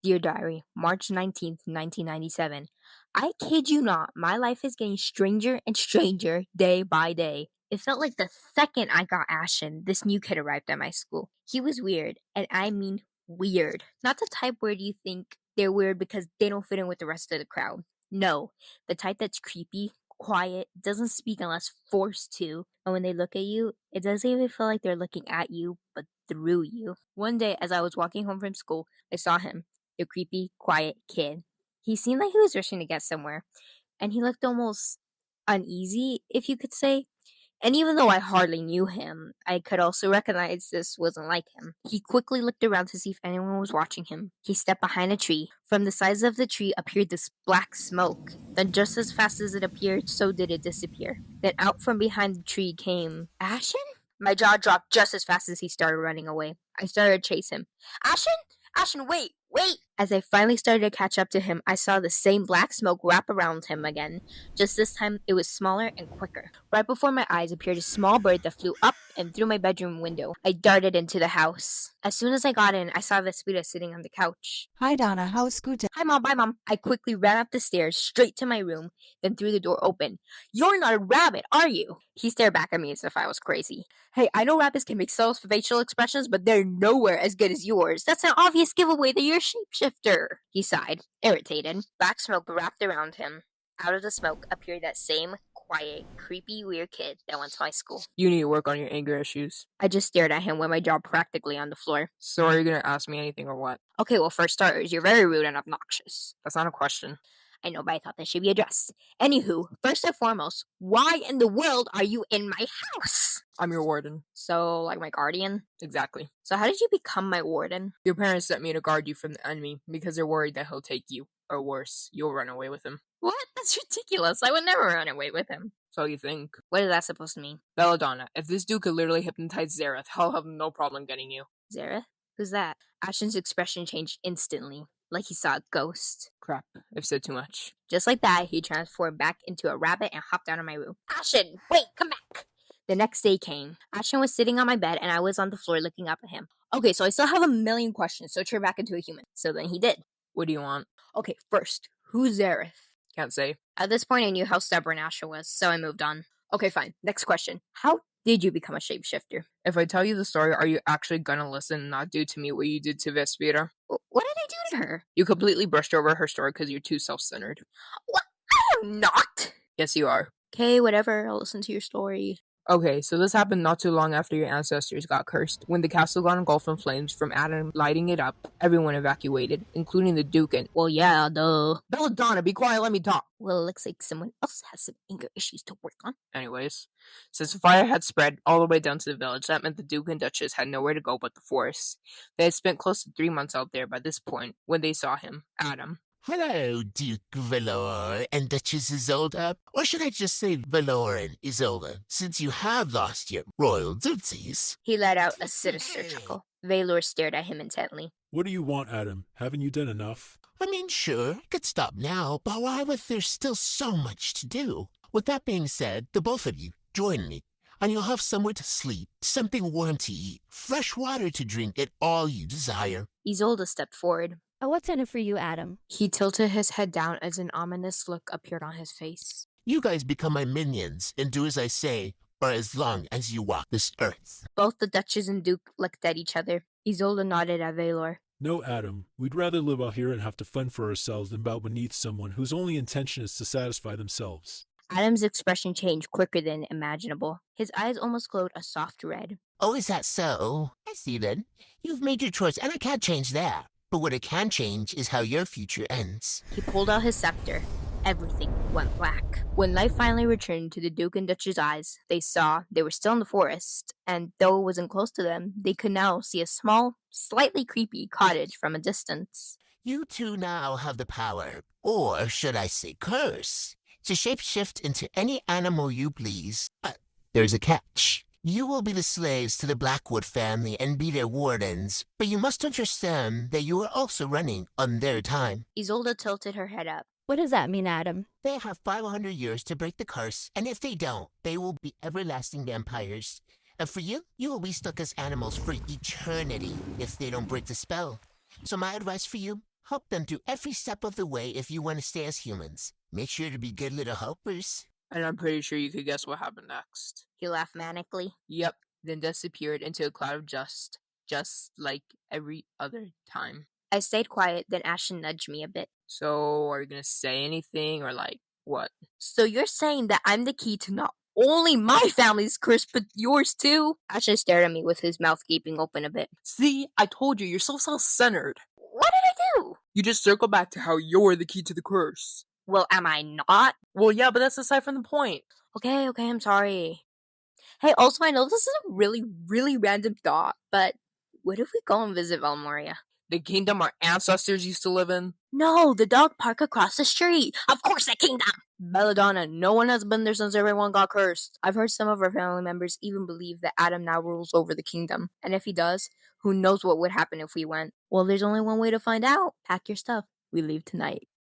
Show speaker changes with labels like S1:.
S1: Dear Diary, March 19th, 1997. I kid you not, my life is getting stranger and stranger day by day. It felt like the second I got Ashton, this new kid arrived at my school. He was weird, and I mean weird. Not the type where you think they're weird because they don't fit in with the rest of the crowd. No, the type that's creepy, quiet, doesn't speak unless forced to, and when they look at you, it doesn't even feel like they're looking at you, but through you. One day, as I was walking home from school, I saw him, the creepy, quiet kid. He seemed like he was rushing to get somewhere, and he looked almost uneasy, if you could say. And even though I hardly knew him, I could also recognize this wasn't like him. He quickly looked around to see if anyone was watching him. He stepped behind a tree. From the sides of the tree appeared this black smoke. Then just as fast as it appeared, so did it disappear. Then out from behind the tree came Ashen? My jaw dropped just as fast as he started running away. I started to chase him. Ashen? Ashen, wait, wait! As I finally started to catch up to him, I saw the same black smoke wrap around him again. Just this time, it was smaller and quicker. Right before my eyes appeared a small bird that flew up and through my bedroom window. I darted into the house. As soon as I got in, I saw Vespita sitting on the couch.
S2: Hi, Donna. How's school today?
S1: Hi, Mom. Bye, Mom. I quickly ran up the stairs, straight to my room, then threw the door open. You're not a rabbit, are you? He stared back at me as if I was crazy. Hey, I know rabbits can make subtle facial expressions, but they're nowhere as good as yours. That's an obvious giveaway that you're a shapeshifter. He sighed, irritated. Black smoke wrapped around him. Out of the smoke appeared that same quiet, creepy, weird kid that went to my school.
S3: You need to work on your anger issues.
S1: I just stared at him with my jaw practically on the floor.
S3: So are you going to ask me anything or what?
S1: Okay, well, for starters, you're very rude and obnoxious.
S3: That's not a question.
S1: I know, but I thought that should be addressed. Anywho, first and foremost, why in the world are you in my house?
S3: I'm your warden.
S1: So, like my guardian?
S3: Exactly.
S1: So how did you become my warden?
S3: Your parents sent me to guard you from the enemy because they're worried that he'll take you. Or worse, you'll run away with him.
S1: What? That's ridiculous. I would never run away with him.
S3: So you think.
S1: What is that supposed to mean?
S3: Belladonna, if this dude could literally hypnotize Zareth, I'll have no problem getting you.
S1: Zareth? Who's that? Ashton's expression changed instantly, like he saw a ghost.
S3: Crap, I've said too much.
S1: Just like that, he transformed back into a rabbit and hopped out of my room. Ashton, wait, come back! The next day came. Ashton was sitting on my bed and I was on the floor looking up at him. Okay, so I still have a million questions, so turn back into a human. So then he did.
S3: What do you want?
S1: Okay, first, who's Zareth?
S3: Can't say.
S1: At this point, I knew how stubborn Ashton was, so I moved on. Okay, fine. Next question. How did you become a shapeshifter?
S3: If I tell you the story, are you actually gonna listen and not do to me what you did to Vespita?
S1: What did I do to her?
S3: You completely brushed over her story because you're too self-centered.
S1: What? I am not!
S3: Yes, you are.
S1: Okay, whatever. I'll listen to your story.
S3: Okay, so this happened not too long after your ancestors got cursed. When the castle got engulfed in flames from Adam lighting it up, everyone evacuated, including the Duke and—
S1: Well, yeah, duh.
S3: Belladonna, be quiet, let me talk!
S1: Well, it looks like someone else has some anger issues to work on.
S3: Anyways, since the fire had spread all the way down to the village, that meant the Duke and Duchess had nowhere to go but the forest. They had spent close to 3 months out there by this point when they saw him, Adam.
S4: Hello, Duke Valor and Duchess Isolde. Or should I just say Valor and Isolde, since you have lost your royal duties?
S1: He let out a sinister chuckle. Valor stared at him intently.
S5: What do you want, Adam? Haven't you done enough?
S4: I mean, sure, I could stop now, but why would there's still so much to do? With that being said, the both of you, join me, and you'll have somewhere to sleep, something warm to eat, fresh water to drink, and all you desire.
S1: Isolde stepped forward.
S6: What's in it for you, Adam?
S1: He tilted his head down as an ominous look appeared on his face.
S4: You guys become my minions and do as I say, or as long as you walk this earth.
S1: Both the Duchess and Duke looked at each other. Isolde nodded at Valor.
S5: No, Adam. We'd rather live out here and have to fend for ourselves than bow beneath someone whose only intention is to satisfy themselves.
S1: Adam's expression changed quicker than imaginable. His eyes almost glowed a soft red.
S4: Oh, is that so? I see then. You've made your choice, and I can't change that. But what it can change is how your future ends.
S1: He pulled out his scepter. Everything went black. When light finally returned to the Duke and Duchess' eyes, they saw they were still in the forest, and though it wasn't close to them, they could now see a small, slightly creepy cottage from a distance.
S4: You two now have the power, or should I say curse, to shapeshift into any animal you please. But there's a catch. You will be the slaves to the Blackwood family and be their wardens, but you must understand that you are also running on their time.
S1: Isolde tilted her head up.
S6: What does that mean, Adam?
S4: They have 500 years to break the curse, and if they don't, they will be everlasting vampires. And for you, you will be stuck as animals for eternity if they don't break the spell. So my advice for you, Help them through every step of the way if you want to stay as humans. Make sure to be good little helpers.
S3: And I'm pretty sure you could guess what happened next.
S1: He laughed manically.
S3: Yep, then disappeared into a cloud of dust, just like every other time.
S1: I stayed quiet, then Ashton nudged me a bit.
S3: So, are you gonna say anything, or what?
S1: So you're saying that I'm the key to not only my family's curse, but yours too? Ashton stared at me with his mouth gaping open a bit.
S3: See, I told you, you're so self-centered.
S1: What did I do?
S3: You just circle back to how you're the key to the curse.
S1: Well, am I not?
S3: Well, yeah, but that's aside from the point.
S1: Okay, I'm sorry. Hey, also, I know this is a really, really random thought, but what if we go and visit Valmoria?
S3: The kingdom our ancestors used to live in?
S1: No, the dog park across the street. Of course, the kingdom! Belladonna, no one has been there since everyone got cursed. I've heard some of our family members even believe that Adam now rules over the kingdom. And if he does, who knows what would happen if we went? Well, there's only one way to find out. Pack your stuff. We leave tonight.